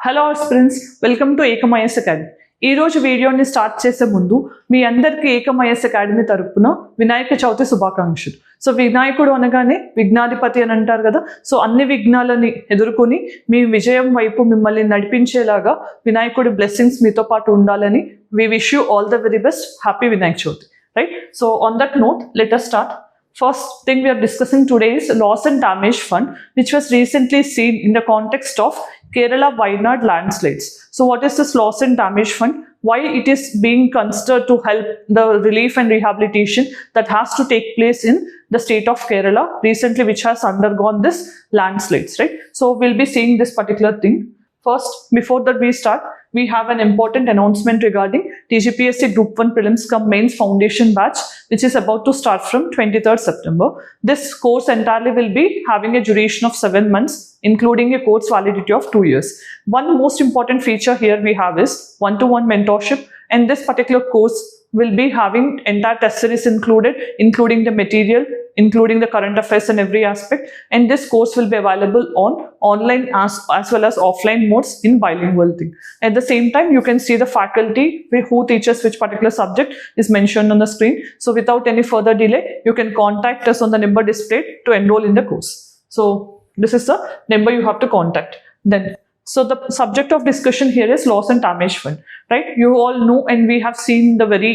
Hello friends, welcome to ఏకమయస్ academy. ఈ రోజు వీడియోని స్టార్ట్ చేసే ముందు మీ అందరికీ ఏకమయస్ అకాడమీ తరపున వినాయక చవితి శుభాకాంక్షలు. సో వినాయకుడు అనగానే విఘ్నాధిపతి అని అంటారు కదా. సో అన్ని విఘ్నాలని ఎదుర్కొని మీ విజయం వైపు మిమ్మల్ని నడిపించేలాగా వినాయకుడి బ్లెస్సింగ్స్ మీతో పాటు ఉండాలని we wish you all the very best. Happy Vinayaka Chavithi, right? So on that note, let us start. First thing we are discussing today is Loss and Damage Fund, which was recently seen in the context of Kerala Wayanad landslides. So what is this Loss and Damage Fund? Why it is being considered to help the relief and rehabilitation that has to take place in the state of Kerala recently, which has undergone this landslides, right? So we'll be seeing this particular thing. First, before that we start, we have an important announcement regarding TGPSC Group 1 Prelims cum Mains Foundation batch, which is about to start from 23rd September. This course entirely will be having a duration of 7 months, including a course validity of 2 years. One most important feature here we have is one-to-one mentorship, and this particular course will be having entire test series included, including the material, including the current affairs and every aspect. And this course will be available on online as well as offline modes in bilingual thing. At the same time, you can see the faculty who teaches which particular subject is mentioned on the screen. So without any further delay, you can contact us on the number displayed to enroll in the course. So this is the number you have to contact. Then, so the subject of discussion here is Loss and Damage Fund, right? You all know, and we have seen the very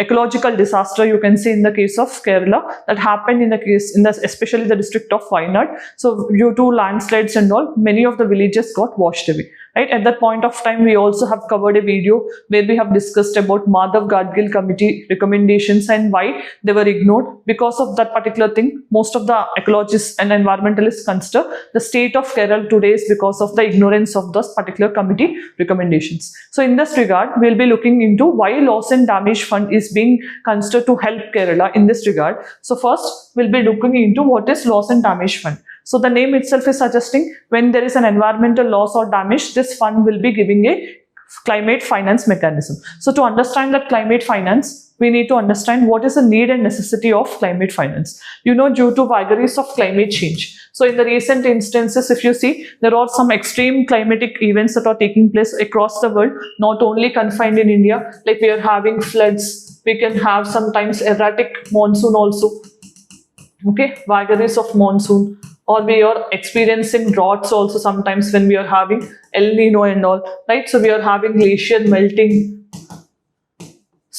ecological disaster you can see in the case of Kerala that happened in the case especially the district of Wayanad. So due to landslides and all, many of the villages got washed away, right? At that point of time, we also have covered a video where we have discussed about Madhav Gadgil committee recommendations and why they were ignored. Because of that particular thing, most of the ecologists and environmentalists consider the state of Kerala today is because of the ignorance of those particular committee recommendations. So in this regard, we'll be looking into why Loss and Damage Fund is being considered to help Kerala in this regard. So first, we'll be looking into what is Loss and Damage Fund. So the name itself is suggesting when there is an environmental loss or damage, this fund will be giving a climate finance mechanism. So to understand that climate finance, we need to understand what is the need and necessity of climate finance. You know, due to vagaries of climate change. So in the recent instances, if you see, there are some extreme climatic events that are taking place across the world, not only confined in India. Like we are having floods, we can have sometimes erratic monsoon also. Okay, vagaries of monsoon. Or we are experiencing droughts also sometimes when we are having El Nino and all, right? So we are having glacier melting.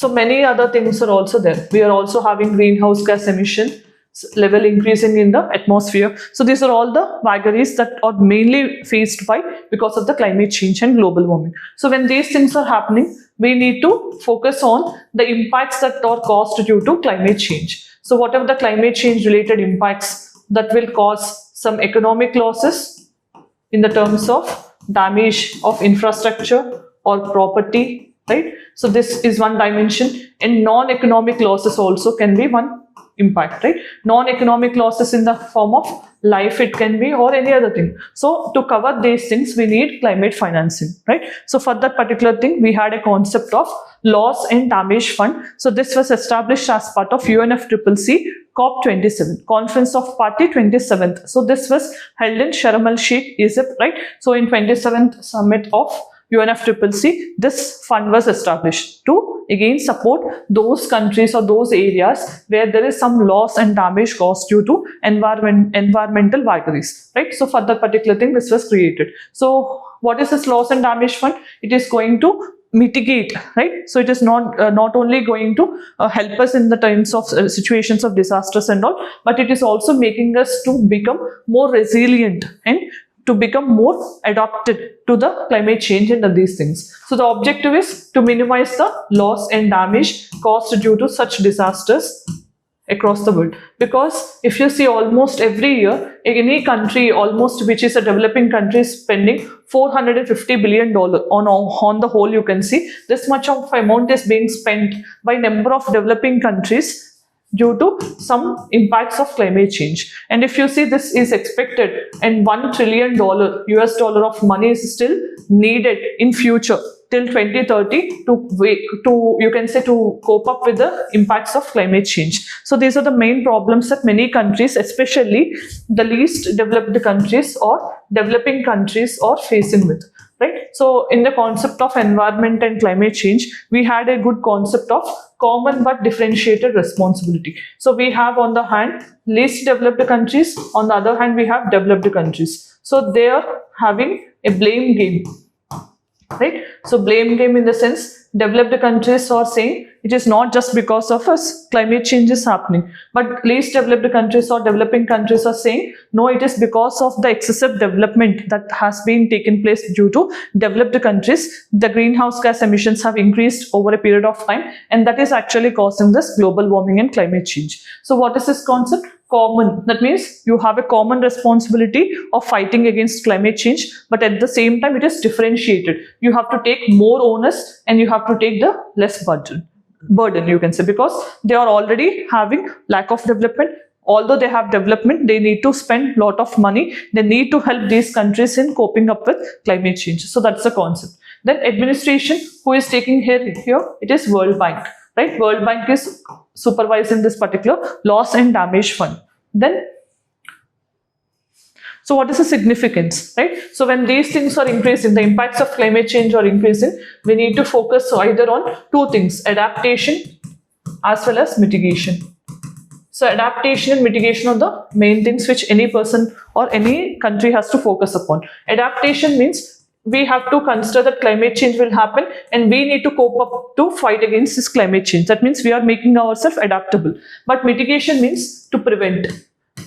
So many other things are also there. We are also having greenhouse gas emission level increasing in the atmosphere. So these are all the vagaries that are mainly faced by because of the climate change and global warming. So when these things are happening, we need to focus on the impacts that are caused due to climate change. So whatever the climate change related impacts that will cause some economic losses in the terms of damage of infrastructure or property, right? So this is one dimension, and non-economic losses also can be one impact, right? Non-economic losses in the form of life, it can be, or any other thing. So to cover these things, we need climate financing, right? So for that particular thing, we had a concept of Loss and Damage Fund. So this was established as part of UNFCCC COP27, Conference of Party 27th. So this was held in Sharm el Sheikh, Egypt, right? So in 27th summit of UNFCCC, this fund was established to again support those countries or those areas where there is some loss and damage caused due to environmental vagaries, right? So for that particular thing, this was created. So what is this Loss and Damage Fund? It is going to mitigate, right? So it is not only going to help us in the terms of situations of disasters and all, but it is also making us to become more resilient and to become more adapted to the climate change and these things. So the objective is to minimize the loss and damage caused due to such disasters across the world. Because if you see, almost every year, any country almost which is a developing country is spending $450 billion on the whole. You can see this much of amount is being spent by number of developing countries due to some impacts of climate change. And if you see, this is expected, and $1 trillion US dollar of money is still needed in future till 2030 to you can say to cope up with the impacts of climate change. So these are the main problems that many countries, especially the least developed countries or developing countries, are facing with. Right? So in the concept of environment and climate change, we had a good concept of common but differentiated responsibility. So we have on the hand least developed countries, on the other hand we have developed countries. So they are having a blame game. Right? So blame game in the sense, developed countries are saying it is not just because of us climate change is happening, but least developed countries or developing countries are saying no, it is because of the excessive development that has been taken place due to developed countries. The greenhouse gas emissions have increased over a period of time, and that is actually causing this global warming and climate change. So what is this concept? Common. That means you have a common responsibility of fighting against climate change, but at the same time it is differentiated. You have to take more onus and you have to take the less burden, you can say, because they are already having lack of development. Although they have development, they need to spend lot of money. They need to help these countries in coping up with climate change. So that's the concept. Then administration, who is taking here, it is World Bank. Right? World Bank is supervising this particular loss and damage fund. Then, so what is the significance, right? So when these things are increasing, the impacts of climate change are increasing, we need to focus either on two things, adaptation as well as mitigation. So adaptation and mitigation are the main things which any person or any country has to focus upon. Adaptation means we have to consider that climate change will happen and we need to cope up to fight against this climate change. That means we are making ourselves adaptable. But mitigation means to prevent.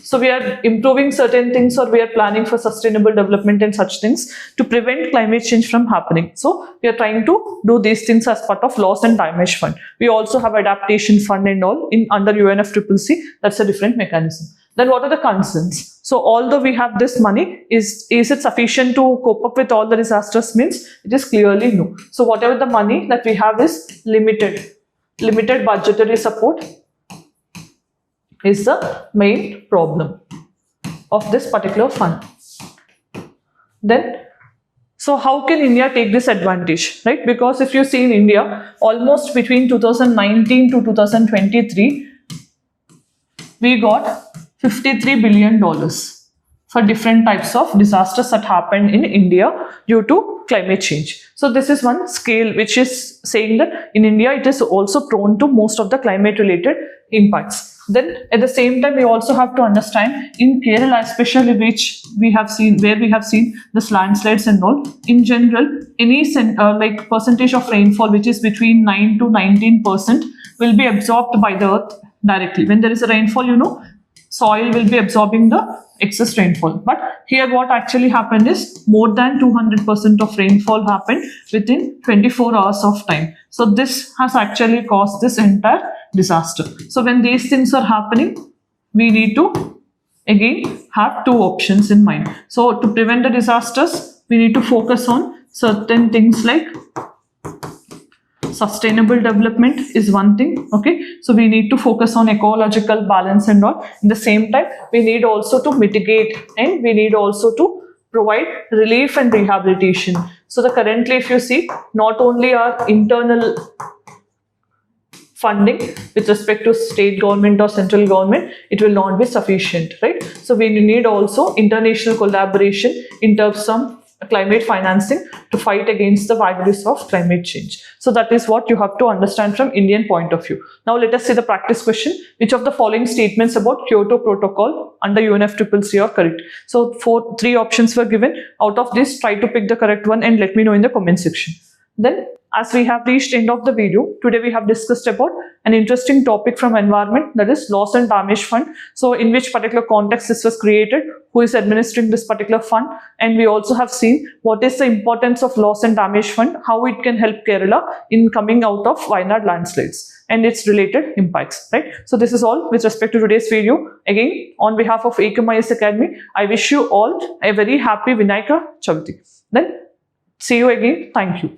So we are improving certain things or we are planning for sustainable development and such things to prevent climate change from happening. So we are trying to do these things as part of loss and damage fund. We also have adaptation fund and all in under UNFCCC. That's a different mechanism. Then what are the concerns? So although we have this money, is it sufficient to cope up with all the disasters? Means it is clearly no. So whatever the money that we have is limited. Limited budgetary support is the main problem of this particular fund. Then, so how can India take this advantage, right? Because if you see in India, almost between 2019 to 2023, we got $53 billion for different types of disasters that happened in India due to climate change. So this is one scale which is saying that in India it is also prone to most of the climate related impacts. Then at the same time we also have to understand in Kerala especially, which we have seen, where we have seen this landslides and all, in general any like percentage of rainfall which is between 9 to 19% will be absorbed by the earth directly. When there is a rainfall, you know, soil will be absorbing the excess rainfall. But here what actually happened is more than 200% of rainfall happened within 24 hours of time. So this has actually caused this entire disaster. So when these things are happening, we need to again have two options in mind. So to prevent the disasters, we need to focus on certain things like sustainable development is one thing. Okay, so we need to focus on ecological balance and all. In the same time, we need also to mitigate and we need also to provide relief and rehabilitation. So the currently, if you see, not only our internal funding with respect to state government or central government, it will not be sufficient, right? So we need also international collaboration in terms of climate financing to fight against the vagaries of climate change. So that is what you have to understand from Indian point of view. Now let us see the practice question. Which of the following statements about Kyoto Protocol under UNFCCC are correct? So three options were given. Out of this, try to pick the correct one and let me know in the comment section. Then, as we have reached end of the video, today we have discussed about an interesting topic from environment, that is loss and damage fund. So in which particular context this was created, who is administering this particular fund, and we also have seen what is the importance of loss and damage fund, how it can help Kerala in coming out of Wayanad landslides and its related impacts, right? So this is all with respect to today's video. Again, on behalf of AQMIS Academy, I wish you all a very happy Vinayaka Chavithi. Then see you again. Thank you.